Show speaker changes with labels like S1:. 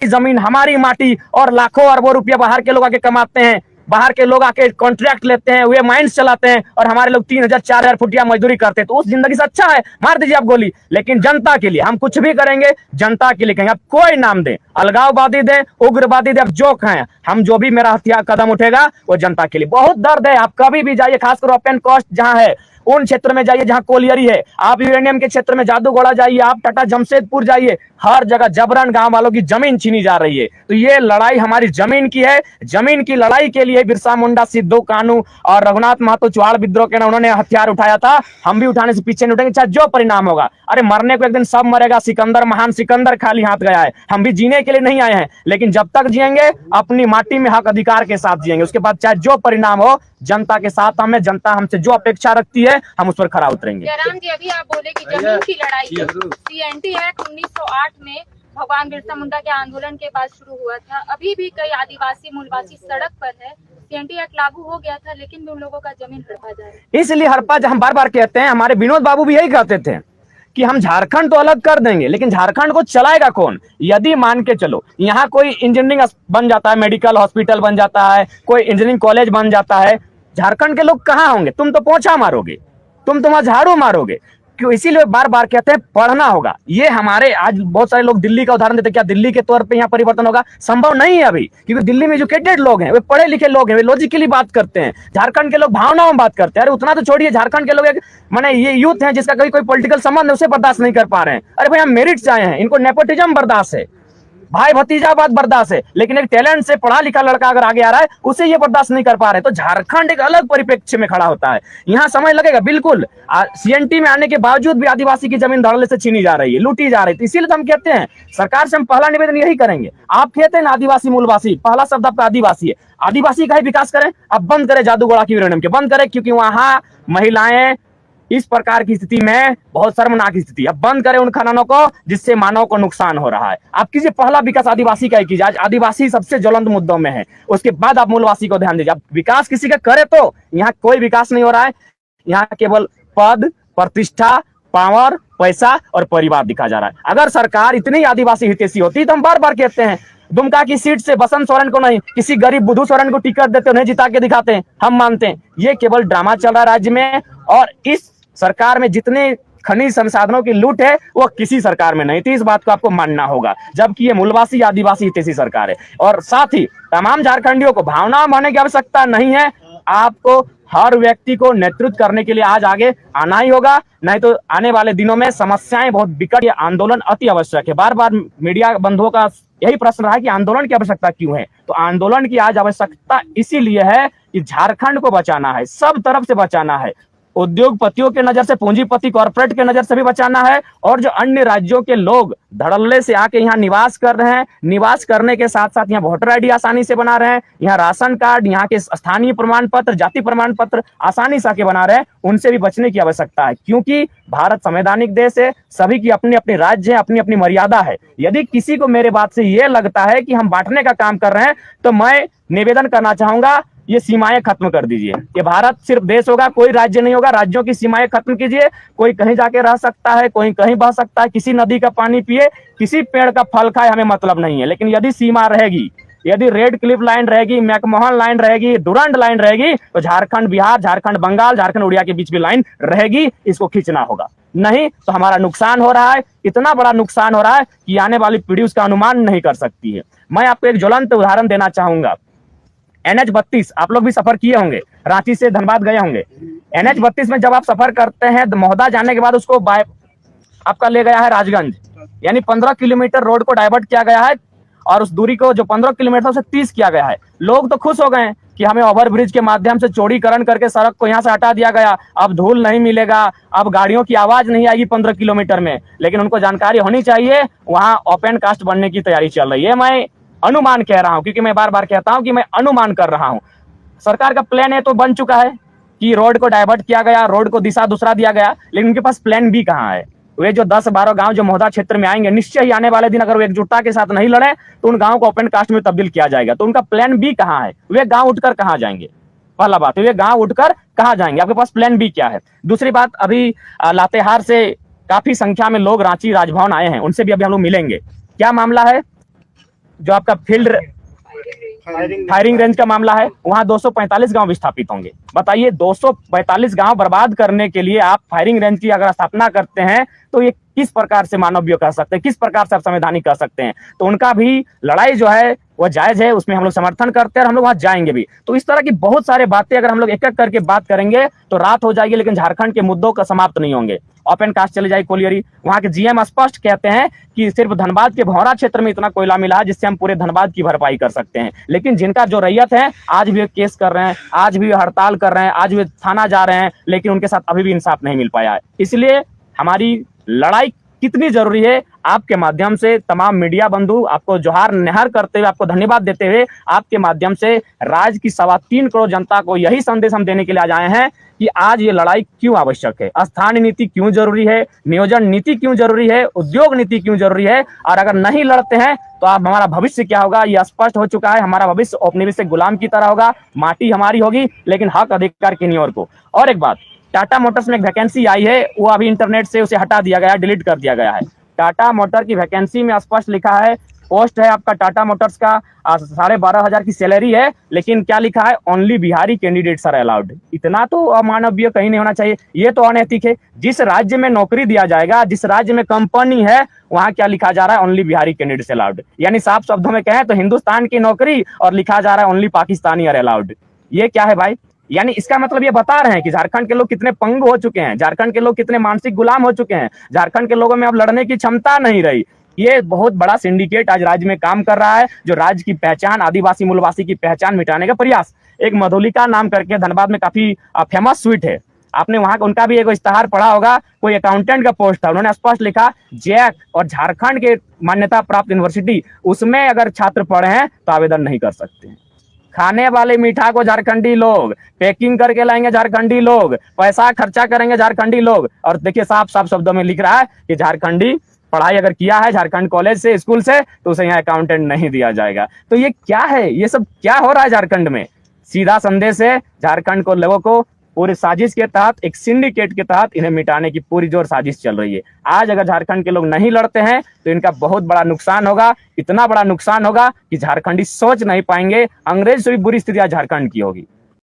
S1: जमीन, हमारी माटी, और लाखों अरबों रुपया बाहर के लोग आके कमाते हैं, बाहर के लोग आके कॉन्ट्रैक्ट लेते हैं, वे माइंस चलाते हैं, और हमारे लोग 3,000 4,000 फुटिया मजदूरी करते हैं। तो उस जिंदगी से अच्छा है मार दीजिए आप गोली, लेकिन जनता के लिए हम कुछ भी करेंगे, जनता के लिए कहेंगे। आप कोई नाम दे, अलगाववादी दे, उग्रवादी दे, आप जो कहें, हम जो भी मेरा हथियार कदम उठेगा वो जनता के लिए। बहुत दर्द है, आप कभी भी जाइए, खासकर ओपन कास्ट जहां है उन क्षेत्र में जाइए जहां कोलियरी है, आप यूरेनियम के क्षेत्र में जादूगोड़ा जाइए, आप टाटा जमशेदपुर जाइए, हर जगह जबरन गांव वालों की जमीन छीनी जा रही है। तो ये लड़ाई हमारी जमीन की है, जमीन की लड़ाई के लिए बिरसा मुंडा, सिद्धू कानू और रघुनाथ महतो चुहाड़ विद्रोह के ना उन्होंने हथियार उठाया था। हम भी उठाने से पीछे नहीं उठेंगे, चाहे जो परिणाम होगा। अरे मरने को एक दिन सब मरेगा, सिकंदर, महान सिकंदर खाली हाथ गया है, हम भी जीने के लिए नहीं आए हैं, लेकिन जब तक जिएंगे अपनी माटी में हक अधिकार के साथ जिएंगे। उसके बाद चाहे जो परिणाम हो, जनता के साथ हम है, जनता हमसे जो अपेक्षा रखती है हम उस पर खरा उतरेंगे।
S2: जयराम जी, अभी आप बोले कि जमीन की लड़ाई सीएनटी एक्ट 1908 में भगवान बिरसा मुंडा के आंदोलन के बाद शुरू हुआ था। अभी भी कई आदिवासी मूलवासी सड़क पर है। सीएनटी एक्ट लागू हो गया था, लेकिन भी उन लोगों का जमीन हड़पा जा रहा है।
S1: इसलिए हड़पा, हम बार बार कहते हैं, हमारे विनोद बाबू भी यही कहते थे कि हम झारखंड तो अलग कर देंगे, लेकिन झारखंड को चलाएगा कौन? यदि मान के चलो यहाँ कोई इंजीनियरिंग बन जाता है, मेडिकल हॉस्पिटल बन जाता है, कोई इंजीनियरिंग कॉलेज बन जाता है, झारखंड के लोग कहाँ होंगे? तुम तो पोंछा मारोगे, तुम वहां झाड़ू मारोगे। क्यों? इसीलिए बार बार कहते हैं पढ़ना होगा। ये हमारे आज बहुत सारे लोग दिल्ली का उदाहरण देते हैं, क्या दिल्ली के तौर पे यहाँ परिवर्तन होगा? संभव नहीं है अभी, क्योंकि दिल्ली में एजुकेटेड लोग हैं, वे पढ़े लिखे लोग हैं, वे लॉजिकली बात करते हैं। झारखंड के लोग भावनाओं में बात करते हैं। अरे उतना तो छोड़िए, झारखंड के लोग एक माने ये यूथ है जिसका कभी कोई पॉलिटिकल संबंध है, उसे बर्दाश्त नहीं कर पा रहे हैं। अरे भाई हम मेरिट से आए हैं, इनको नेपोटिज्म बर्दाश्त है, भाई भतीजा बात बर्दाश्त है, लेकिन एक टैलेंट से पढ़ा लिखा लड़का अगर आगे आ रहा है उसे ये बर्दाश्त नहीं कर पा रहे। तो झारखंड एक अलग परिप्रेक्ष्य में खड़ा होता है, यहाँ समय लगेगा बिल्कुल। सीएनटी में आने के बावजूद भी आदिवासी की जमीन धड़ल्ले से छीनी जा रही है, लूटी जा रही है। इसीलिए तो हम कहते हैं सरकार से हम पहला निवेदन यही करेंगे। आप कहते हैं ना आदिवासी मूलवासी, पहला शब्द आपका आदिवासी है, आदिवासी का ही विकास करें। अब बंद करें जादूगोड़ा की यूरेनियम के, बंद करें, क्योंकि वहां महिलाएं इस प्रकार की स्थिति में बहुत शर्मनाक स्थिति। अब बंद करें उन खननों को जिससे मानव को नुकसान हो रहा है। आप कीजिए पहला विकास आदिवासी का ही कीजिए, आज आदिवासी सबसे ज्वलंत मुद्दों में है, उसके बाद आप मूलवासी को ध्यान दीजिए। आप विकास किसी का करे तो यहाँ कोई विकास नहीं हो रहा है, यहाँ केवल पद, प्रतिष्ठा, पावर, पैसा और परिवार दिखा जा रहा है। अगर सरकार इतनी आदिवासी हितैषी होती तो हम बार बार कहते हैं दुमका की सीट से बसंत सोरेन को नहीं, किसी गरीब बुद्धू सोरेन को टिकट देते, उन्हें जिता के दिखाते हैं, हम मानते हैं। ये केवल ड्रामा चल रहा है राज्य में, और इस सरकार में जितने खनिज संसाधनों की लूट है वो किसी सरकार में नहीं थी। इस बात को आपको मानना होगा, जबकि ये मूलवासी आदिवासी हितैषी सरकार है। और साथ ही तमाम झारखंडियों को भावना होने की आवश्यकता नहीं है, आपको हर व्यक्ति को नेतृत्व करने के लिए आज आगे आना ही होगा, नहीं तो आने वाले दिनों में समस्याएं बहुत बिकट। ये आंदोलन अति आवश्यक है। बार बार मीडिया बंधुओं का यही प्रश्न रहा है कि आंदोलन की आवश्यकता क्यों है? तो आंदोलन की आज आवश्यकता इसीलिए है कि झारखंड को बचाना है, सब तरफ से बचाना है, उद्योगपतियों के नजर से, पूंजीपति कॉर्पोरेट के नजर से भी बचाना है, और जो अन्य राज्यों के लोग धड़ल्ले से आके यहाँ निवास कर रहे हैं, निवास करने के साथ साथ यहाँ वोटर आईडी आसानी से बना रहे हैं, यहाँ राशन कार्ड, यहाँ के स्थानीय प्रमाण पत्र, जाति प्रमाण पत्र आसानी से आके बना रहे हैं, उनसे भी बचने की आवश्यकता है। क्योंकि भारत संवैधानिक देश है, सभी की अपनी अपनी राज्य है, अपनी अपनी मर्यादा है। यदि किसी को मेरे बात से ये लगता है कि हम बांटने का काम कर रहे हैं, तो मैं निवेदन करना चाहूंगा, ये सीमाएं खत्म कर दीजिए। ये भारत सिर्फ देश होगा, कोई राज्य नहीं होगा। राज्यों की सीमाएं खत्म कीजिए। कोई कहीं जाके रह सकता है, कोई कहीं बह सकता है, किसी नदी का पानी पिए, किसी पेड़ का फल खाए, हमें मतलब नहीं है। लेकिन यदि सीमा रहेगी, यदि रेड क्लिफ लाइन रहेगी, मैकमोहन लाइन रहेगी, डुरंड लाइन रहेगी, तो झारखंड बिहार, झारखंड बंगाल, झारखंड उड़िया के बीच भी लाइन रहेगी, इसको खींचना होगा। नहीं तो हमारा नुकसान हो रहा है, इतना बड़ा नुकसान हो रहा है कि आने वाली पीढ़ी उसका अनुमान नहीं कर सकती है। मैं आपको एक ज्वलंत उदाहरण देना चाहूंगा। NH-32 आप लोग भी सफर किए होंगे, रांची से धनबाद गए होंगे। NH-32 में जब आप सफर करते हैं, महोदा जाने के बाद उसको आपका ले गया है राजगंज, यानी 15 किलोमीटर रोड को डाइवर्ट किया गया है, और उस दूरी को जो 15 किलोमीटर था उसे 30 किया गया है। लोग तो खुश हो गए कि हमें ओवरब्रिज के माध्यम से चौड़ीकरण करके सड़क को यहाँ से हटा दिया गया, अब धूल नहीं मिलेगा, अब गाड़ियों की आवाज नहीं आएगी 15 किलोमीटर में। लेकिन उनको जानकारी होनी चाहिए वहां ओपन कास्ट बनने की तैयारी चल रही है। मैं अनुमान कह रहा हूं, क्योंकि मैं बार बार कहता हूं कि मैं अनुमान कर रहा हूं। सरकार का प्लान है तो बन चुका है कि रोड को डाइवर्ट किया गया, रोड को दिशा दूसरा दिया गया, लेकिन उनके पास प्लान बी कहां है? वे जो 10-12 गांव जो महोदा क्षेत्र में आएंगे, निश्चय ही आने वाले दिन अगर वो एकजुटता के साथ नहीं लड़े तो उन गांव को ओपन कास्ट में तब्दील किया जाएगा। तो उनका प्लान बी कहां है? वे गांव उठकर कहां जाएंगे? पहला बात, वे गांव उठकर कहां जाएंगे? आपके पास प्लान बी क्या है? दूसरी बात, अभी लातेहार से काफी संख्या में लोग रांची राजभवन आए हैं, उनसे भी अभी हम लोग मिलेंगे। क्या मामला है? जो आपका फील्ड फायरिंग रेंज का मामला है, वहां 245 गांव विस्थापित होंगे। बताइए 245 गांव बर्बाद करने के लिए आप फायरिंग रेंज की अगर स्थापना करते हैं तो ये किस प्रकार से मानवीय कह सकते हैं, किस प्रकार से आप संवैधानिक कह सकते हैं। तो उनका भी लड़ाई जो है वो जायज है, उसमें हम लोग समर्थन करते हैं और हम लोग वहां जाएंगे भी। तो इस तरह की बहुत सारे बातें अगर हम लोग एक एक करके बात करेंगे तो रात हो जाएगी, लेकिन झारखंड के मुद्दों का समाप्त नहीं होंगे। ओपन कास्ट चले जाए कोलियरी, वहां के जीएम स्पष्ट कहते हैं कि सिर्फ धनबाद के भौरा क्षेत्र में इतना कोयला मिला है जिससे हम पूरे धनबाद की भरपाई कर सकते हैं। लेकिन जिनका जो रैयत है आज भी केस कर रहे हैं, आज भी हड़ताल कर रहे हैं, आज भी थाना जा रहे हैं, लेकिन उनके साथ अभी भी इंसाफ नहीं मिल पाया है। इसलिए हमारी लड़ाई कितनी जरूरी है, आपके माध्यम से तमाम मीडिया बंधु आपको जोहार निहार करते हुए, आपको धन्यवाद देते हुए, आपके माध्यम से राज्य की 3.25 करोड़ जनता को यही संदेश हम देने के लिए आज आए हैं कि आज ये लड़ाई क्यों आवश्यक है, स्थानीय नीति क्यों जरूरी है, नियोजन नीति क्यों जरूरी है, उद्योग नीति क्यों जरूरी है। और अगर नहीं लड़ते हैं तो आप हमारा भविष्य क्या होगा ये स्पष्ट हो चुका है। हमारा भविष्य औपनिवेशिक गुलाम की तरह होगा, माटी हमारी होगी लेकिन हक अधिकार किन्हीं और को। और एक बात, टाटा मोटर्स में एक वैकेंसी आई है, वो अभी इंटरनेट से उसे हटा दिया गया है, डिलीट कर दिया गया है। टाटा मोटर की वैकेंसी में स्पष्ट लिखा है, पोस्ट है आपका टाटा मोटर्स का 12,500 की सैलरी है, लेकिन क्या लिखा है, only Bihari candidates are allowed. इतना तो अमानवीय कहीं नहीं होना चाहिए, ये तो अनैतिक है। जिस राज्य में नौकरी दिया जाएगा, जिस राज्य में कंपनी है, वहां क्या लिखा जा रहा है, ओनली बिहारी कैंडिडेट्स अलाउड। यानी साफ शब्दों में कहें तो हिंदुस्तान की नौकरी और लिखा जा रहा है ओनली पाकिस्तानी आर अलाउड। ये क्या है भाई? यानी इसका मतलब ये बता रहे हैं कि झारखंड के लोग कितने पंगु हो चुके हैं, झारखंड के लोग कितने मानसिक गुलाम हो चुके हैं, झारखंड के लोगों में अब लड़ने की क्षमता नहीं रही। ये बहुत बड़ा सिंडिकेट आज राज्य में काम कर रहा है, जो राज्य की पहचान, आदिवासी मूलवासी की पहचान मिटाने का प्रयास। एक मधुलिका नाम करके धनबाद में काफी फेमस स्वीट है, आपने वहां उनका भी एक इश्तेहार पढ़ा होगा, कोई अकाउंटेंट का पोस्ट था, उन्होंने स्पष्ट लिखा जैक और झारखंड के मान्यता प्राप्त यूनिवर्सिटी, उसमें अगर छात्र पढ़े हैं तो आवेदन नहीं कर सकते हैं। खाने वाले मीठा को झारखंडी लोग, पैकिंग करके लाएंगे झारखंडी लोग, पैसा खर्चा करेंगे झारखंडी लोग। और देखिए साफ साफ शब्दों में लिख रहा है कि झारखंडी पढ़ाई अगर किया है झारखंड कॉलेज से, स्कूल से, तो उसे यहाँ अकाउंटेंट नहीं दिया जाएगा। तो ये क्या है, ये सब क्या हो रहा है झारखंड में? सीधा संदेश है, झारखंड को लोगों को पूरी साजिश के तहत, एक सिंडिकेट के तहत इन्हें मिटाने की पूरी जोर साजिश चल रही है। आज अगर झारखंड के लोग नहीं लड़ते हैं तो इनका बहुत बड़ा नुकसान होगा, इतना बड़ा नुकसान होगा कि झारखंडी सोच नहीं पाएंगे। अंग्रेज से भी बुरी स्थिति आज झारखंड की होगी।